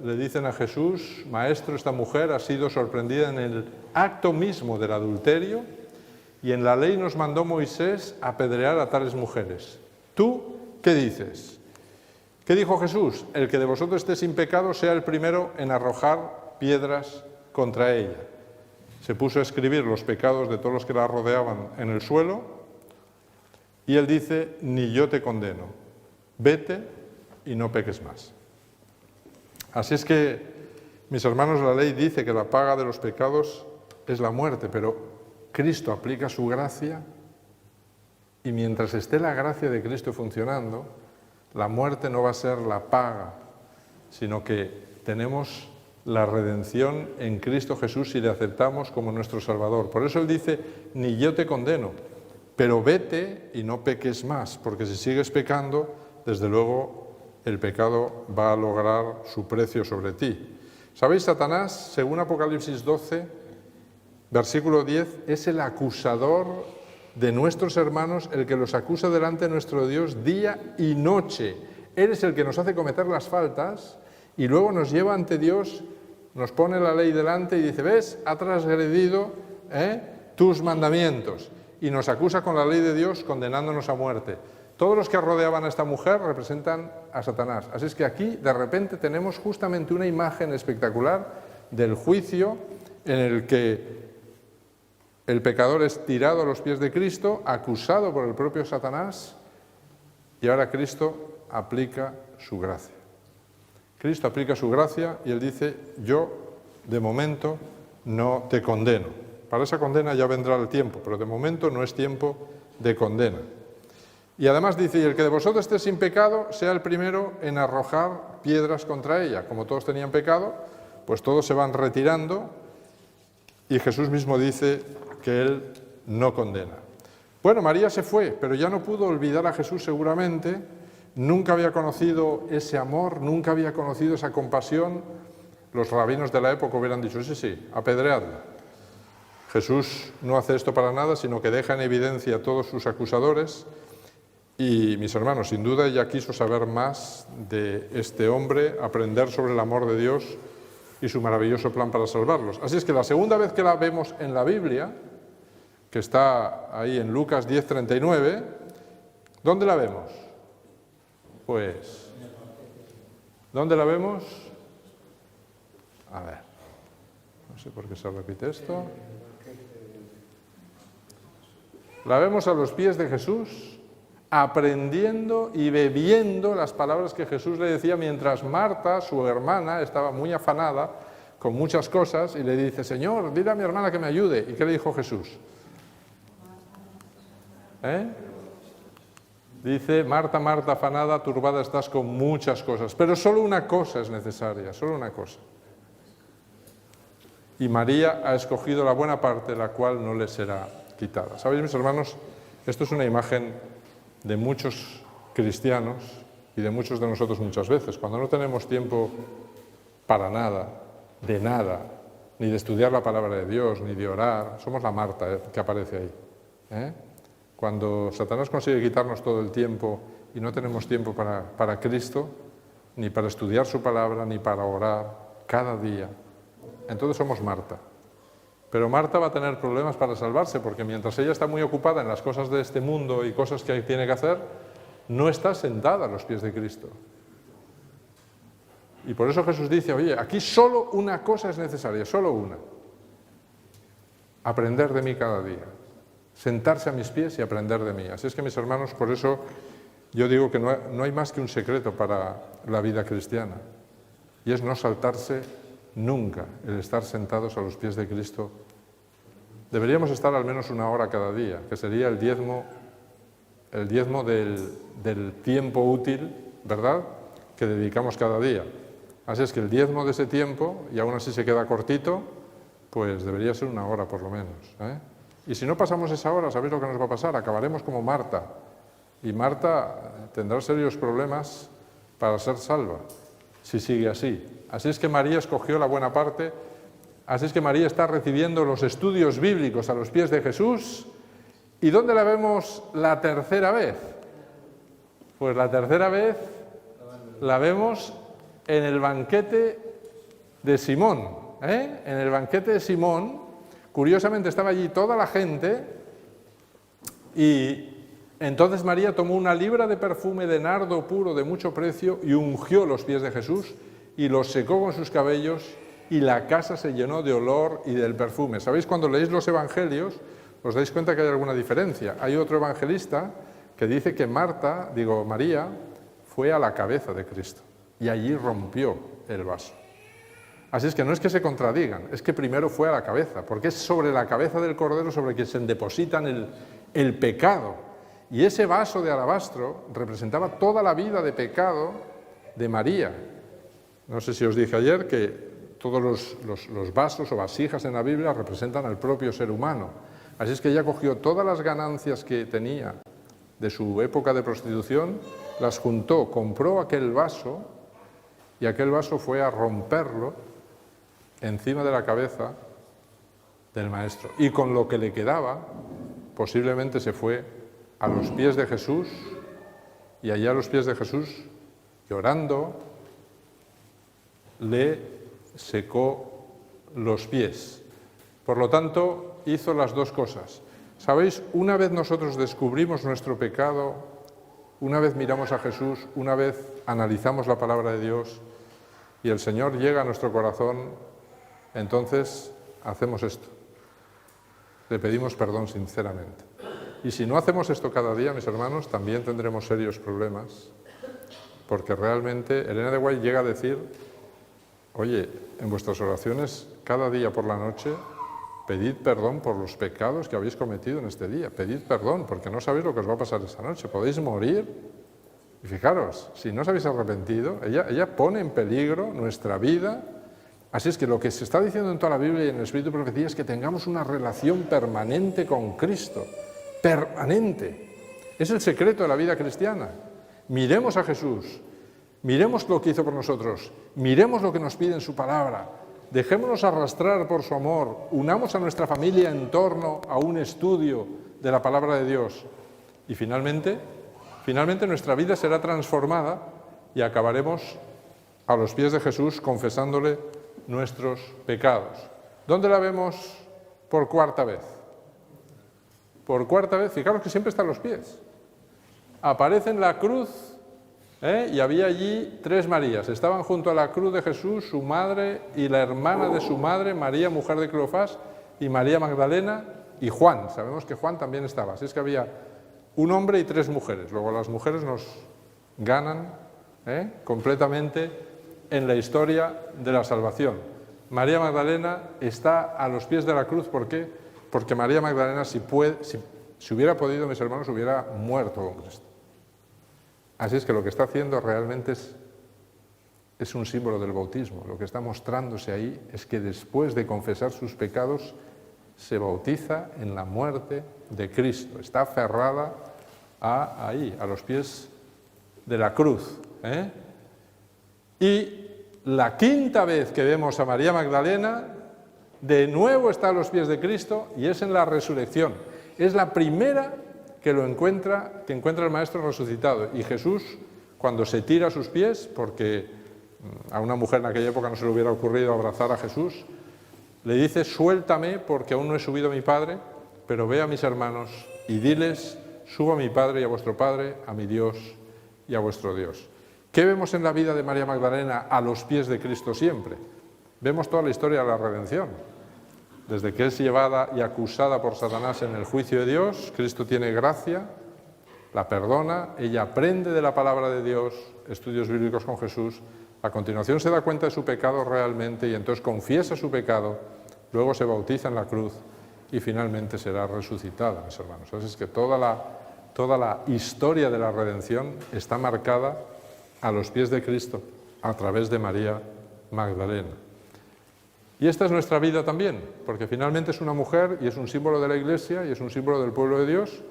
le dicen a Jesús: Maestro, esta mujer ha sido sorprendida en el acto mismo del adulterio y en la ley nos mandó Moisés apedrear a tales mujeres. ¿Tú qué dices? ¿Qué dijo Jesús? El que de vosotros esté sin pecado sea el primero en arrojar piedras contra ella. Se puso a escribir los pecados de todos los que la rodeaban en el suelo y él dice: ni yo te condeno, vete y no peques más. Así es que, mis hermanos, la ley dice que la paga de los pecados es la muerte, pero Cristo aplica su gracia y mientras esté la gracia de Cristo funcionando, la muerte no va a ser la paga, sino que tenemos la redención en Cristo Jesús si le aceptamos como nuestro Salvador. Por eso Él dice, ni yo te condeno, pero vete y no peques más, porque si sigues pecando, desde luego el pecado va a lograr su precio sobre ti. ¿Sabéis? Satanás, según Apocalipsis 12, versículo 10, es el acusador de nuestros hermanos, el que los acusa delante de nuestro Dios día y noche. Él es el que nos hace cometer las faltas y luego nos lleva ante Dios, nos pone la ley delante y dice, ¿ves? Ha transgredido tus mandamientos. Y nos acusa con la ley de Dios condenándonos a muerte. Todos los que rodeaban a esta mujer representan a Satanás. Así es que aquí de repente tenemos justamente una imagen espectacular del juicio en el que el pecador es tirado a los pies de Cristo, acusado por el propio Satanás, y ahora Cristo aplica su gracia. Cristo aplica su gracia y Él dice, yo de momento no te condeno. Para esa condena ya vendrá el tiempo, pero de momento no es tiempo de condena. Y además dice, y el que de vosotros esté sin pecado, sea el primero en arrojar piedras contra ella. Como todos tenían pecado, pues todos se van retirando y Jesús mismo dice que Él no condena. Bueno, María se fue, pero ya no pudo olvidar a Jesús seguramente. Nunca había conocido ese amor, nunca había conocido esa compasión. Los rabinos de la época hubieran dicho, sí, apedreadla. Jesús no hace esto para nada, sino que deja en evidencia a todos sus acusadores. Y, mis hermanos, sin duda ella quiso saber más de este hombre, aprender sobre el amor de Dios y su maravilloso plan para salvarlos. Así es que la segunda vez que la vemos en la Biblia, que está ahí en Lucas 10:39, ¿dónde la vemos? Pues, ¿dónde la vemos? A ver, no sé por qué se repite esto. La vemos a los pies de Jesús, aprendiendo y bebiendo las palabras que Jesús le decía mientras Marta, su hermana, estaba muy afanada con muchas cosas y le dice, Señor, dile a mi hermana que me ayude. ¿Y qué le dijo Jesús? Dice, Marta, Marta, afanada, turbada estás con muchas cosas, pero solo una cosa es necesaria, solo una cosa. Y María ha escogido la buena parte, la cual no le será quitada. ¿Sabéis, mis hermanos? Esto es una imagen de muchos cristianos y de muchos de nosotros muchas veces. Cuando no tenemos tiempo para nada, de nada, ni de estudiar la palabra de Dios, ni de orar, somos la Marta que aparece ahí. Cuando Satanás consigue quitarnos todo el tiempo y no tenemos tiempo para Cristo, ni para estudiar su palabra, ni para orar cada día, entonces somos Marta. Pero Marta va a tener problemas para salvarse, porque mientras ella está muy ocupada en las cosas de este mundo y cosas que tiene que hacer, no está sentada a los pies de Cristo. Y por eso Jesús dice, oye, aquí solo una cosa es necesaria, solo una. Aprender de mí cada día. Sentarse a mis pies y aprender de mí. Así es que, mis hermanos, por eso yo digo que no hay más que un secreto para la vida cristiana. Y es no saltarse nunca el estar sentados a los pies de Cristo. Deberíamos estar al menos una hora cada día, que sería el diezmo del tiempo útil, ¿verdad?, que dedicamos cada día. Así es que el diezmo de ese tiempo, y aún así se queda cortito, pues debería ser una hora por lo menos. Y si no pasamos esa hora, ¿sabéis lo que nos va a pasar? Acabaremos como Marta. Y Marta tendrá serios problemas para ser salva, si sigue así. Así es que María escogió la buena parte, así es que María está recibiendo los estudios bíblicos a los pies de Jesús. ¿Y dónde la vemos la tercera vez? Pues la tercera vez la vemos en el banquete de Simón. En el banquete de Simón, curiosamente estaba allí toda la gente y entonces María tomó una libra de perfume de nardo puro de mucho precio y ungió los pies de Jesús y los secó con sus cabellos y la casa se llenó de olor y del perfume. ¿Sabéis? Cuando leéis los evangelios os dais cuenta que hay alguna diferencia. Hay otro evangelista que dice que María fue a la cabeza de Cristo y allí rompió el vaso. Así es que no es que se contradigan, es que primero fue a la cabeza, porque es sobre la cabeza del Cordero sobre quien se depositan el pecado. Y ese vaso de alabastro representaba toda la vida de pecado de María. No sé si os dije ayer que todos los vasos o vasijas en la Biblia representan al propio ser humano. Así es que ella cogió todas las ganancias que tenía de su época de prostitución, las juntó, compró aquel vaso y aquel vaso fue a romperlo encima de la cabeza del maestro. Y con lo que le quedaba, posiblemente se fue a los pies de Jesús y allá a los pies de Jesús, llorando, le secó los pies. Por lo tanto, hizo las dos cosas. ¿Sabéis? Una vez nosotros descubrimos nuestro pecado, una vez miramos a Jesús, una vez analizamos la palabra de Dios y el Señor llega a nuestro corazón, entonces hacemos esto. Le pedimos perdón sinceramente. Y si no hacemos esto cada día, mis hermanos, también tendremos serios problemas, porque realmente Elena de White llega a decir: oye, en vuestras oraciones cada día por la noche, pedid perdón por los pecados que habéis cometido en este día. Pedid perdón, porque no sabéis lo que os va a pasar esta noche. Podéis morir. Y fijaros, si no os habéis arrepentido, ella pone en peligro nuestra vida. Así es que lo que se está diciendo en toda la Biblia y en el Espíritu de Profecía es que tengamos una relación permanente con Cristo. Permanente. Es el secreto de la vida cristiana. Miremos a Jesús. Miremos lo que hizo por nosotros. Miremos lo que nos pide en su palabra. Dejémonos arrastrar por su amor, unamos a nuestra familia en torno a un estudio de la palabra de Dios y finalmente nuestra vida será transformada y acabaremos a los pies de Jesús confesándole nuestros pecados. ¿Dónde la vemos por cuarta vez? Por cuarta vez, fijaros que siempre está a los pies. Aparece en la cruz. Y había allí 3 Marías, estaban junto a la cruz de Jesús, su madre y la hermana de su madre, María, mujer de Cleofás, y María Magdalena y Juan. Sabemos que Juan también estaba, así es que había un hombre y 3 mujeres. Luego las mujeres nos ganan completamente en la historia de la salvación. María Magdalena está a los pies de la cruz, ¿por qué? Porque María Magdalena, si hubiera podido, mis hermanos, hubiera muerto con Cristo. Así es que lo que está haciendo realmente es un símbolo del bautismo. Lo que está mostrándose ahí es que después de confesar sus pecados se bautiza en la muerte de Cristo. Está aferrada ahí, a los pies de la cruz. Y la quinta vez que vemos a María Magdalena, de nuevo está a los pies de Cristo y es en la resurrección. Es la primera que encuentra el Maestro resucitado. Y Jesús, cuando se tira a sus pies, porque a una mujer en aquella época no se le hubiera ocurrido abrazar a Jesús, le dice: suéltame porque aún no he subido a mi Padre, pero ve a mis hermanos y diles: subo a mi Padre y a vuestro Padre, a mi Dios y a vuestro Dios. ¿Qué vemos en la vida de María Magdalena a los pies de Cristo siempre? Vemos toda la historia de la redención. Desde que es llevada y acusada por Satanás en el juicio de Dios, Cristo tiene gracia, la perdona, ella aprende de la palabra de Dios, estudios bíblicos con Jesús, a continuación se da cuenta de su pecado realmente y entonces confiesa su pecado, luego se bautiza en la cruz y finalmente será resucitada, mis hermanos. Así es que toda la historia de la redención está marcada a los pies de Cristo, a través de María Magdalena. Y esta es nuestra vida también, porque finalmente es una mujer y es un símbolo de la Iglesia y es un símbolo del pueblo de Dios.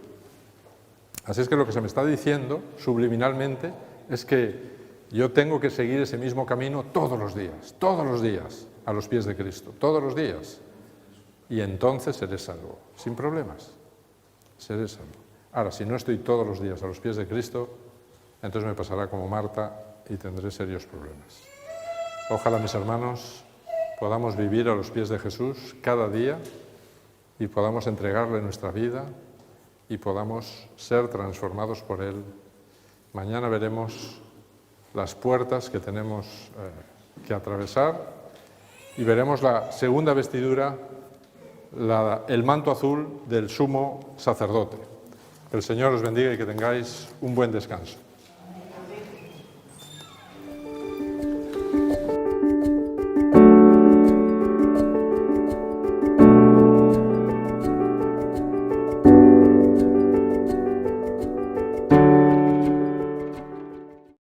Así es que lo que se me está diciendo subliminalmente es que yo tengo que seguir ese mismo camino todos los días, a los pies de Cristo, todos los días. Y entonces seré salvo, sin problemas, seré salvo. Ahora, si no estoy todos los días a los pies de Cristo, entonces me pasará como Marta y tendré serios problemas. Ojalá, mis hermanos, podamos vivir a los pies de Jesús cada día y podamos entregarle nuestra vida y podamos ser transformados por Él. Mañana veremos las puertas que tenemos que atravesar y veremos la segunda vestidura, el manto azul del sumo sacerdote. El Señor os bendiga y que tengáis un buen descanso.